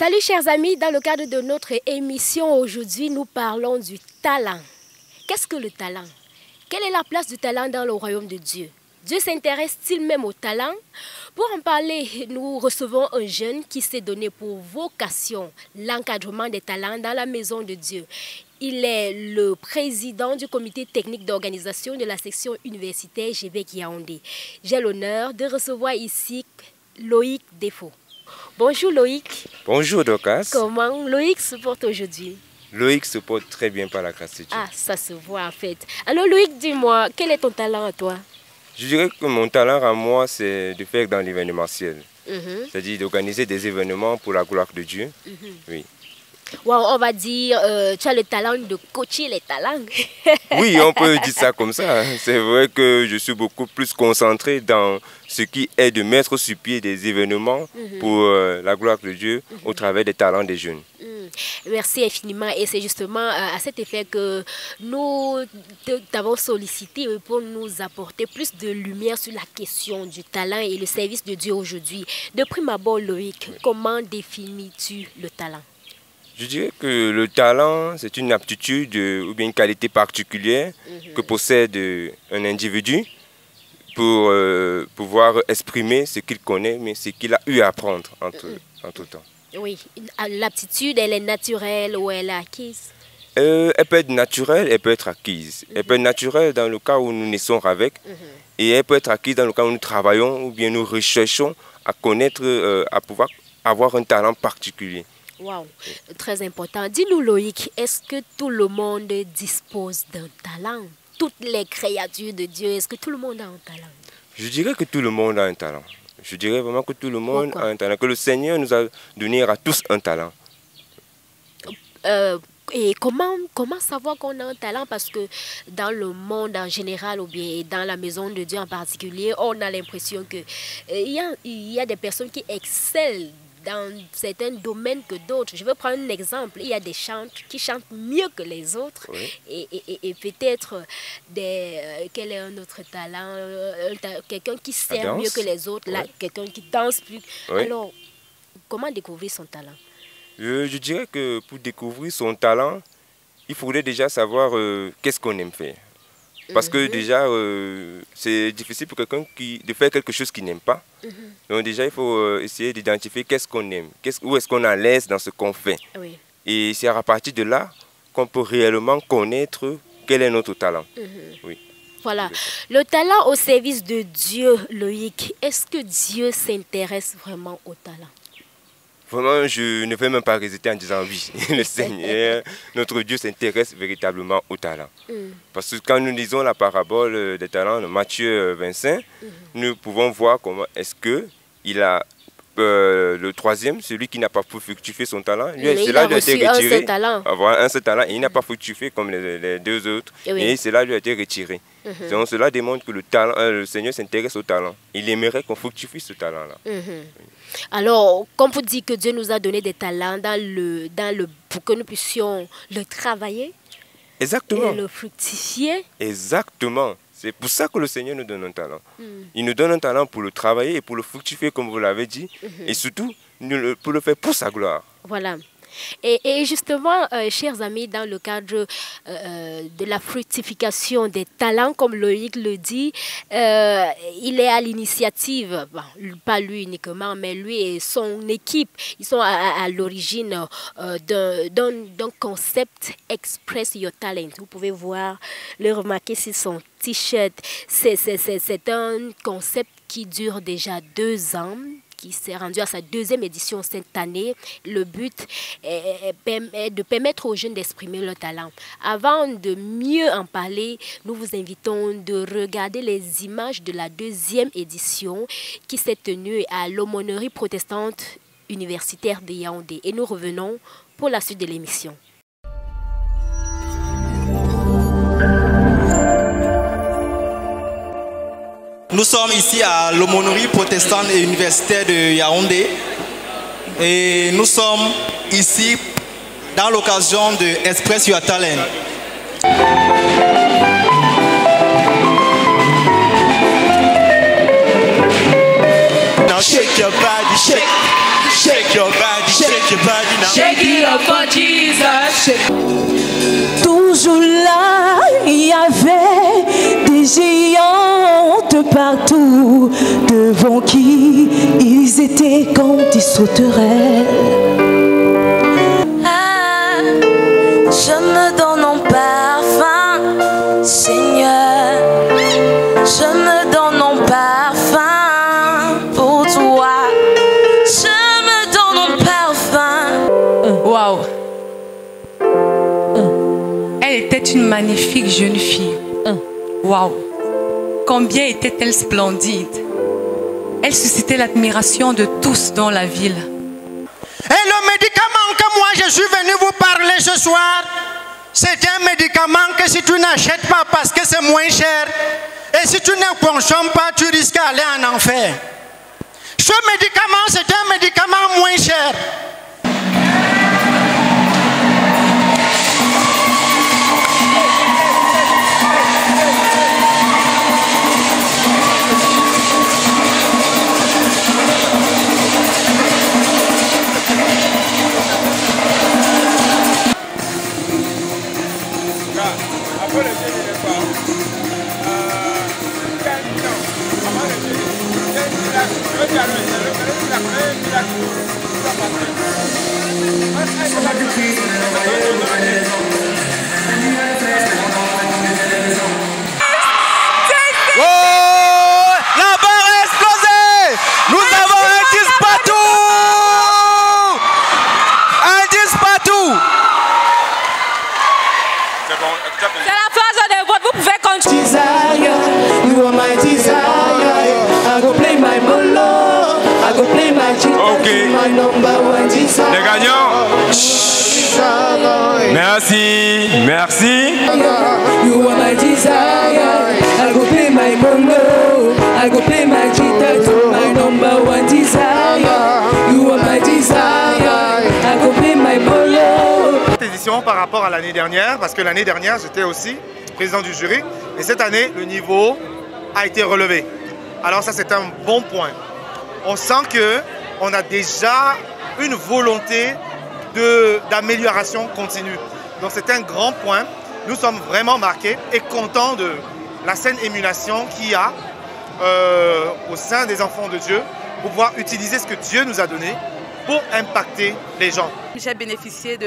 Salut chers amis, dans le cadre de notre émission aujourd'hui, nous parlons du talent. Qu'est-ce que le talent? Quelle est la place du talent dans le royaume de Dieu? Dieu s'intéresse-t-il même au talent? Pour en parler, nous recevons un jeune qui s'est donné pour vocation l'encadrement des talents dans la maison de Dieu. Il est le président du comité technique d'organisation de la section universitaire GBEC Yaoundé. J'ai l'honneur de recevoir ici Loïc Défaut. Bonjour Loïc. Bonjour Dorcas. Comment Loïc se porte aujourd'hui? Loïc se porte très bien par la grâce de Dieu. Ah, ça se voit en fait. Alors Loïc, dis-moi, quel est ton talent à toi? Je dirais que mon talent à moi, c'est de faire dans l'événementiel. C'est-à-dire d'organiser des événements pour la gloire de Dieu. Oui. Wow, on va dire, tu as le talent de coacher les talents. Oui, on peut dire ça comme ça. C'est vrai que je suis beaucoup plus concentré dans ce qui est de mettre sur pied des événements pour la gloire de Dieu au travers des talents des jeunes. Merci infiniment. Et c'est justement à cet effet que nous t'avons sollicité pour nous apporter plus de lumière sur la question du talent et le service de Dieu aujourd'hui. De prime abord, Loïc, comment définis-tu le talent? Je dirais que le talent, c'est une aptitude ou bien une qualité particulière que possède un individu pour pouvoir exprimer ce qu'il connaît, mais ce qu'il a eu à apprendre en tout temps. Oui, l'aptitude, elle est naturelle ou elle est acquise? Elle peut être naturelle, elle peut être acquise. Elle peut être naturelle dans le cas où nous naissons avec, et elle peut être acquise dans le cas où nous travaillons ou bien nous recherchons à connaître, à pouvoir avoir un talent particulier. Wow, très important. Dis-nous Loïc, est-ce que tout le monde dispose d'un talent? Toutes les créatures de Dieu, est-ce que tout le monde a un talent? Je dirais que tout le monde a un talent. Je dirais vraiment que tout le monde a un talent. Que le Seigneur nous a donné à tous un talent. Et comment savoir qu'on a un talent? Parce que dans le monde en général ou bien dans la maison de Dieu en particulier, on a l'impression qu'il y a des personnes qui excellent dans certains domaines que d'autres. Je vais prendre un exemple. Il y a des chanteurs qui chantent mieux que les autres. Oui. Et peut-être quel est un autre talent? Quelqu'un qui sert mieux que les autres, quelqu'un qui danse plus. Oui. Alors, comment découvrir son talent? Je dirais que pour découvrir son talent, il faudrait déjà savoir qu'est-ce qu'on aime faire. Parce que déjà, c'est difficile pour quelqu'un de faire quelque chose qu'il n'aime pas. Donc déjà, il faut essayer d'identifier qu'est-ce qu'on aime, où est-ce qu'on est à l'aise dans ce qu'on fait. Oui. Et c'est à partir de là qu'on peut réellement connaître quel est notre talent. Oui. Voilà. Le talent au service de Dieu, Loïc, est-ce que Dieu s'intéresse vraiment au talent? Vraiment, je ne vais même pas hésiter en disant oui. Le Seigneur, notre Dieu s'intéresse véritablement au talent. Parce que quand nous lisons la parabole des talents de Matthieu 25, nous pouvons voir comment est-ce qu'il a le troisième, celui qui n'a pas pu fructifier son talent. Cela lui a été retiré. Avoir un seul talent et il n'a pas fructifié comme les deux autres. Et cela lui a été retiré. Donc cela démontre que le Seigneur s'intéresse au talent. Il aimerait qu'on fructifie ce talent-là. Alors, comme vous dites que Dieu nous a donné des talents pour que nous puissions le travailler, exactement, et le fructifier. Exactement. C'est pour ça que le Seigneur nous donne un talent. Il nous donne un talent pour le travailler et pour le fructifier, comme vous l'avez dit, et surtout pour le faire pour sa gloire. Voilà. Et justement, chers amis, dans le cadre de la fructification des talents, comme Loïc le dit, il est à l'initiative, pas lui uniquement, mais lui et son équipe, ils sont à l'origine d'un concept Express Your Talent. Vous pouvez voir, le remarquer sur son t-shirt. C'est un concept qui dure déjà 2 ans. Qui s'est rendu à sa 2e édition cette année. Le but est de permettre aux jeunes d'exprimer leur talent. Avant de mieux en parler, nous vous invitons de regarder les images de la 2e édition qui s'est tenue à l'aumônerie protestante universitaire de Yaoundé. Et nous revenons pour la suite de l'émission. Nous sommes ici à l'aumônerie protestante et universitaire de Yaoundé et nous sommes ici dans l'occasion de Express Your Talent. Now shake your body, shake. Shake your body now. Shake it up for Jesus. Toujours là, il y avait des géantes partout, devant qui ils étaient comme des sauterelles. Ah, je me donne en parfum, Seigneur. Je me donne en parfum pour toi. Je me donne en parfum. Waouh! Elle était une magnifique jeune fille. Waouh! Combien était-elle splendide! Elle suscitait l'admiration de tous dans la ville. Et le médicament que moi je suis venu vous parler ce soir, c'est un médicament que si tu n'achètes pas parce que c'est moins cher, et si tu ne consommes pas, tu risques d'aller en enfer. Ce médicament, c'est un médicament moins cher. Les gagnants. Merci, merci. You are my desire. I go play my bongo. I go play my guitar to my number one desire. You are my desire. I go play my bongo. Cette édition par rapport à l'année dernière, parce que l'année dernière j'étais aussi président du jury, et cette année le niveau a été relevé. Alors ça c'est un bon point. On sent que on a déjà une volonté d'amélioration continue. Donc c'est un grand point. Nous sommes vraiment marqués et contents de la saine émulation qu'il y a au sein des enfants de Dieu pour pouvoir utiliser ce que Dieu nous a donné pour impacter les gens. J'ai bénéficié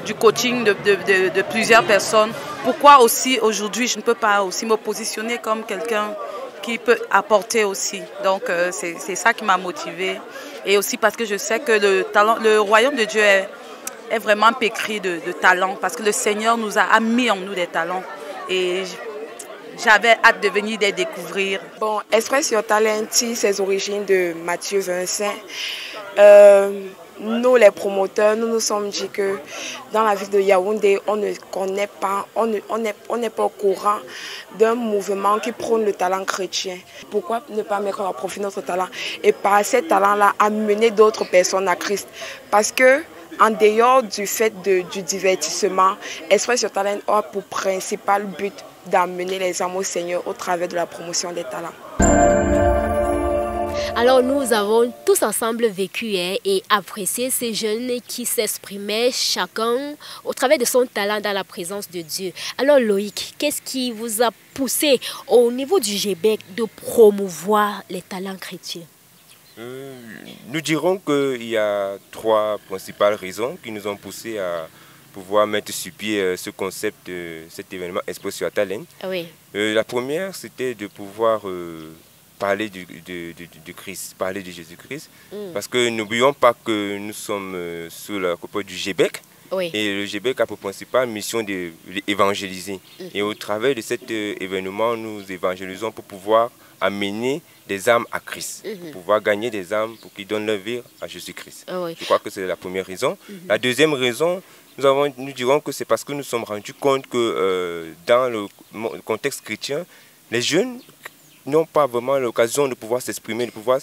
du coaching de plusieurs personnes. Pourquoi aussi aujourd'hui je ne peux pas aussi me positionner comme quelqu'un qui peut apporter aussi. Donc c'est ça qui m'a motivée. Et aussi parce que je sais que le royaume de Dieu est vraiment pétri de talents. Parce que le Seigneur nous a mis en nous des talents. Et j'avais hâte de venir les découvrir. Bon, Express Your Talent, ses origines de Matthieu 25. Nous, les promoteurs, nous nous sommes dit que dans la ville de Yaoundé, on ne connaît pas, on n'est pas au courant d'un mouvement qui prône le talent chrétien. Pourquoi ne pas mettre à profit notre talent et par ces talents-là amener d'autres personnes à Christ? Parce que en dehors du fait du divertissement, Express Your Talent a pour principal but d'amener les âmes au Seigneur au travers de la promotion des talents. Alors nous avons tous ensemble vécu et apprécié ces jeunes qui s'exprimaient chacun au travers de son talent dans la présence de Dieu. Alors Loïc, qu'est-ce qui vous a poussé au niveau du GBEC de promouvoir les talents chrétiens? Nous dirons qu'il y a trois principales raisons qui nous ont poussé à pouvoir mettre sur pied ce concept de cet événement Express Your Talent. Oui. La première, c'était de pouvoir parler de Christ, parler de Jésus-Christ. Parce que n'oublions pas que nous sommes sous la coupe du GBEC. Oui. Et le GBEC a pour principale mission d'évangéliser. Et au travers de cet événement, nous évangélisons pour pouvoir amener des âmes à Christ, pour pouvoir gagner des âmes pour qu'ils donnent leur vie à Jésus-Christ. Oui. Je crois que c'est la première raison. La deuxième raison, nous dirons que c'est parce que nous sommes rendus compte que dans le contexte chrétien, les jeunes n'ont pas vraiment l'occasion de pouvoir s'exprimer, de pouvoir,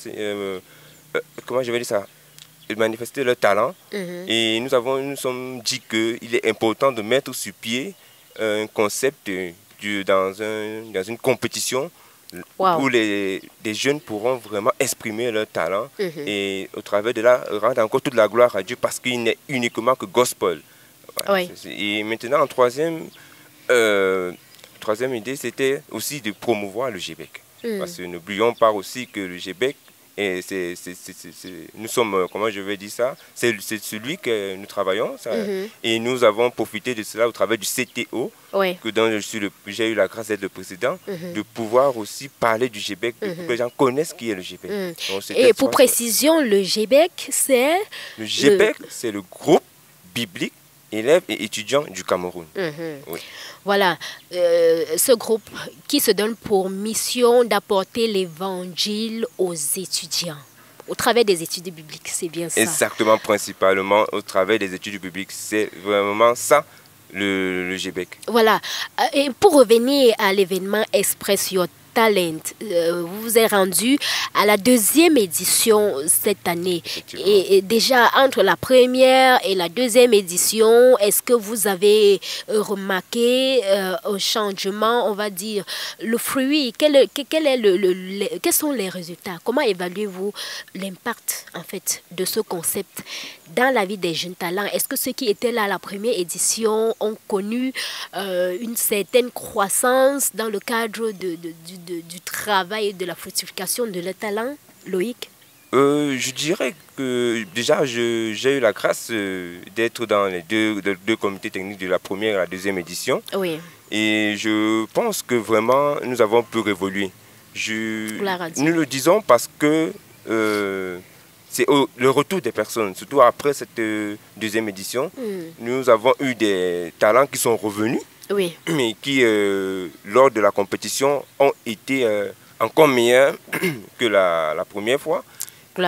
comment je vais dire ça, de manifester leur talent. Et nous sommes dit qu'il est important de mettre sur pied un concept dans une compétition Wow. où des jeunes pourront vraiment exprimer leur talent et au travers de là, rendre encore toute la gloire à Dieu parce qu'il n'est uniquement que gospel. Voilà, Oui. Et maintenant, en troisième idée, c'était aussi de promouvoir le GBEC. Parce que n'oublions pas aussi que le GBEC, nous sommes, comment je vais dire ça, c'est celui que nous travaillons ça, et nous avons profité de cela au travers du CTO, que dont j'ai eu la grâce d'être le président, de pouvoir aussi parler du GBEC, pour que les gens connaissent qui est le GBEC. Donc, et pour précision, le GBEC, c'est... Le GBEC, c'est le groupe biblique élèves et étudiants du Cameroun. Oui. Voilà, ce groupe qui se donne pour mission d'apporter l'évangile aux étudiants, au travers des études bibliques, c'est bien ça? Exactement, principalement au travers des études bibliques, c'est vraiment ça le GBEC. Voilà, et pour revenir à l'événement Express Your Talent, vous vous êtes rendu à la 2e édition cette année. Et déjà, entre la première et la 2e édition, est-ce que vous avez remarqué un changement, on va dire, le fruit? Quels sont les résultats? Comment évaluez-vous l'impact, en fait, de ce concept dans la vie des jeunes talents? Est-ce que ceux qui étaient là à la première édition ont connu une certaine croissance dans le cadre du travail et de la fructification de leur talent, Loïc? Je dirais que déjà j'ai eu la grâce d'être dans les deux comités techniques de la première et la 2e édition. Oui. Et je pense que vraiment nous avons pu évoluer. Nous le disons parce que c'est le retour des personnes, surtout après cette 2e édition. Nous avons eu des talents qui sont revenus, mais qui, lors de la compétition, ont été encore meilleurs que la première fois.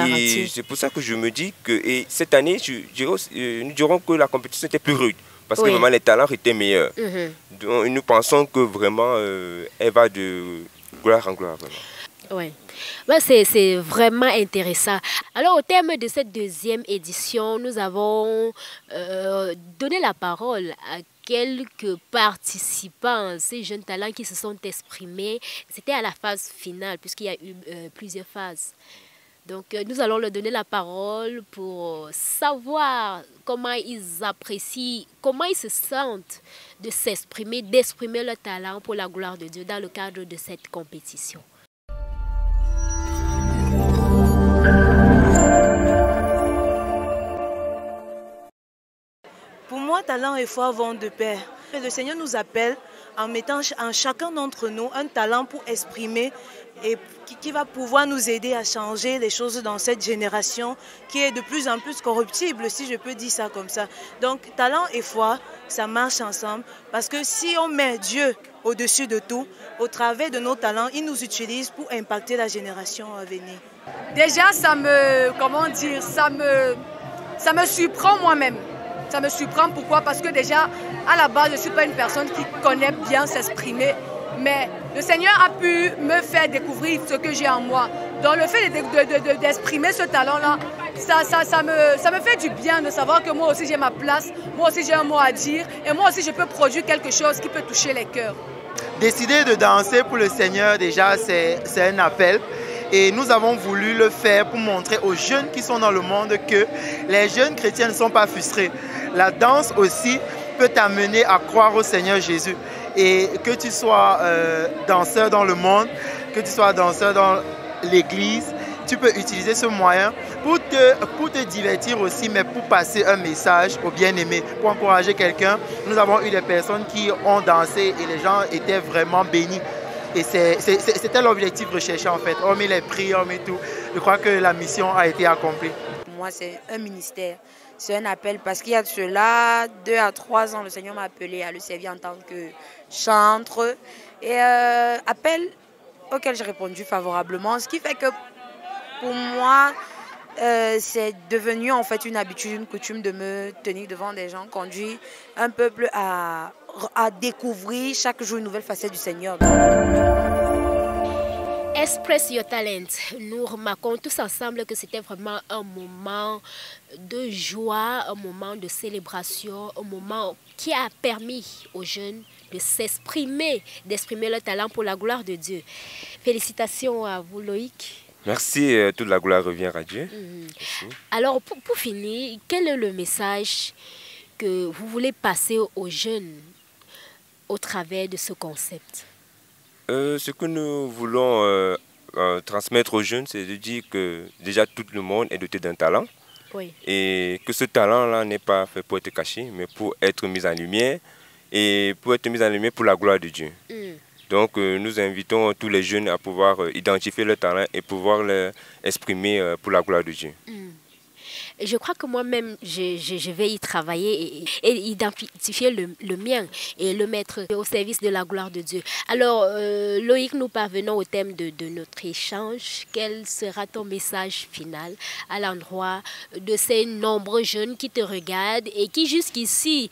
Et c'est pour ça que je me dis que cette année, nous dirons que la compétition était plus rude, parce que vraiment les talents étaient meilleurs. Donc nous pensons que vraiment, elle va de gloire en gloire. Vraiment. Oui, c'est vraiment intéressant. Alors, au terme de cette 2e édition, nous avons donné la parole à quelques participants, ces jeunes talents qui se sont exprimés. C'était à la phase finale, puisqu'il y a eu plusieurs phases. Donc, nous allons leur donner la parole pour savoir comment ils apprécient, comment ils se sentent de s'exprimer, d'exprimer leur talent pour la gloire de Dieu dans le cadre de cette compétition. Pour moi, talent et foi vont de pair. Le Seigneur nous appelle en mettant en chacun d'entre nous un talent pour exprimer et qui va pouvoir nous aider à changer les choses dans cette génération qui est de plus en plus corruptible, si je peux dire ça comme ça. Donc, talent et foi, ça marche ensemble parce que si on met Dieu au-dessus de tout, au travers de nos talents, il nous utilise pour impacter la génération à venir. Déjà, ça me surprend moi-même. Ça me surprend, pourquoi? Parce que déjà, à la base, je ne suis pas une personne qui connaît bien s'exprimer. Mais le Seigneur a pu me faire découvrir ce que j'ai en moi. Donc le fait d'exprimer ce talent-là, ça me fait du bien de savoir que moi aussi j'ai ma place, moi aussi j'ai un mot à dire et moi aussi je peux produire quelque chose qui peut toucher les cœurs. Décider de danser pour le Seigneur, déjà, c'est un appel. Et nous avons voulu le faire pour montrer aux jeunes qui sont dans le monde que les jeunes chrétiens ne sont pas frustrés. La danse aussi peut t'amener à croire au Seigneur Jésus. Et que tu sois danseur dans le monde, que tu sois danseur dans l'église, tu peux utiliser ce moyen pour te divertir aussi, mais pour passer un message aux bien-aimés, pour encourager quelqu'un. Nous avons eu des personnes qui ont dansé et les gens étaient vraiment bénis. Et c'était l'objectif recherché en fait. Hormis les prix, hormis tout, je crois que la mission a été accomplie. Pour moi, c'est un ministère, c'est un appel parce qu'il y a de cela 2 à 3 ans, le Seigneur m'a appelé à le servir en tant que chantre. Et appel auquel j'ai répondu favorablement, ce qui fait que pour moi, c'est devenu en fait une habitude, une coutume de me tenir devant des gens, conduire un peuple à découvrir chaque jour une nouvelle facette du Seigneur. Express Your Talent. Nous remarquons tous ensemble que c'était vraiment un moment de joie, un moment de célébration, un moment qui a permis aux jeunes de s'exprimer, d'exprimer leur talent pour la gloire de Dieu. Félicitations à vous, Loïc. Merci, toute la gloire revient à Dieu. Alors, pour finir, quel est le message que vous voulez passer aux jeunes au travers de ce concept? Ce que nous voulons transmettre aux jeunes, c'est de dire que déjà tout le monde est doté d'un talent. Oui. Et que ce talent-là n'est pas fait pour être caché, mais pour être mis en lumière. Et pour être mis en lumière pour la gloire de Dieu. Donc nous invitons tous les jeunes à pouvoir identifier leur talent et pouvoir l'exprimer pour la gloire de Dieu. Je crois que moi-même, je vais y travailler et identifier le mien et le mettre au service de la gloire de Dieu. Alors, Loïc, nous parvenons au thème de notre échange. Quel sera ton message final à l'endroit de ces nombreux jeunes qui te regardent et qui jusqu'ici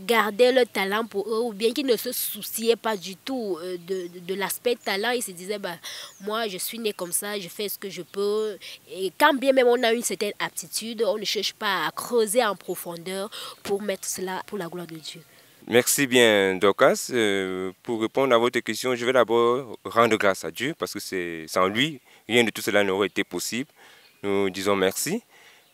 gardaient leur talent pour eux ou bien qui ne se souciaient pas du tout de l'aspect talent? Ils se disaient, bah, moi, je suis né comme ça, je fais ce que je peux. Et quand bien même on a une certaine aptitude, on ne cherche pas à creuser en profondeur pour mettre cela pour la gloire de Dieu. Merci bien, Dorcas. Pour répondre à votre question, je vais d'abord rendre grâce à Dieu parce que sans lui, rien de tout cela n'aurait été possible. Nous disons merci.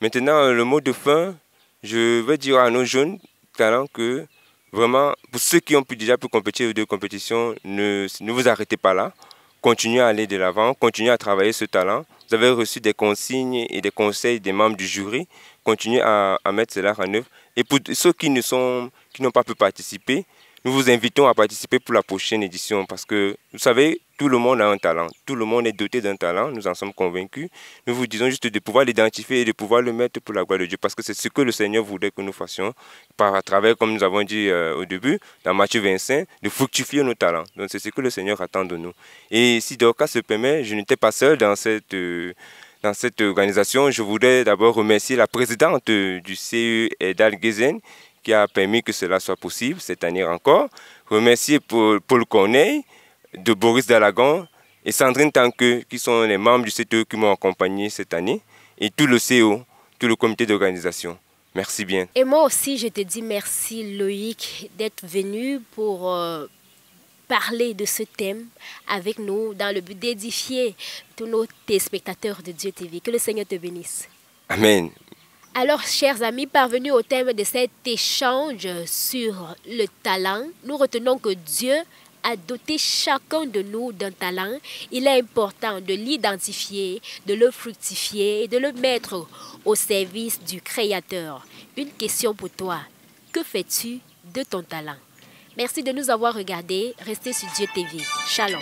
Maintenant, le mot de fin, je vais dire à nos jeunes talents que vraiment, pour ceux qui ont déjà pu compétir aux deux compétitions, ne vous arrêtez pas là. Continuez à aller de l'avant, continuez à travailler ce talent. Vous avez reçu des consignes et des conseils des membres du jury. Continuez à mettre cela en œuvre. Et pour ceux qui n'ont pas pu participer, nous vous invitons à participer pour la prochaine édition parce que, vous savez, tout le monde a un talent. Tout le monde est doté d'un talent, nous en sommes convaincus. Nous vous disons juste de pouvoir l'identifier et de pouvoir le mettre pour la gloire de Dieu parce que c'est ce que le Seigneur voulait que nous fassions à travers, comme nous avons dit au début, dans Matthieu 25, de fructifier nos talents. Donc c'est ce que le Seigneur attend de nous. Et si Dorcas se permet, je n'étais pas seul dans cette organisation. Je voudrais d'abord remercier la présidente du CE, Edal Gezen, qui a permis que cela soit possible cette année encore. Remercier Paul Corneille, de Boris Dalagon et Sandrine Tanque, qui sont les membres du CTE qui m'ont accompagné cette année, et tout le CO, tout le comité d'organisation. Merci bien. Et moi aussi, je te dis merci, Loïc, d'être venu pour parler de ce thème avec nous dans le but d'édifier tous nos téléspectateurs de Dieu TV. Que le Seigneur te bénisse. Amen. Alors, chers amis, parvenus au thème de cet échange sur le talent, nous retenons que Dieu a doté chacun de nous d'un talent. Il est important de l'identifier, de le fructifier et de le mettre au service du Créateur. Une question pour toi. Que fais-tu de ton talent? Merci de nous avoir regardés. Restez sur Dieu TV. Shalom.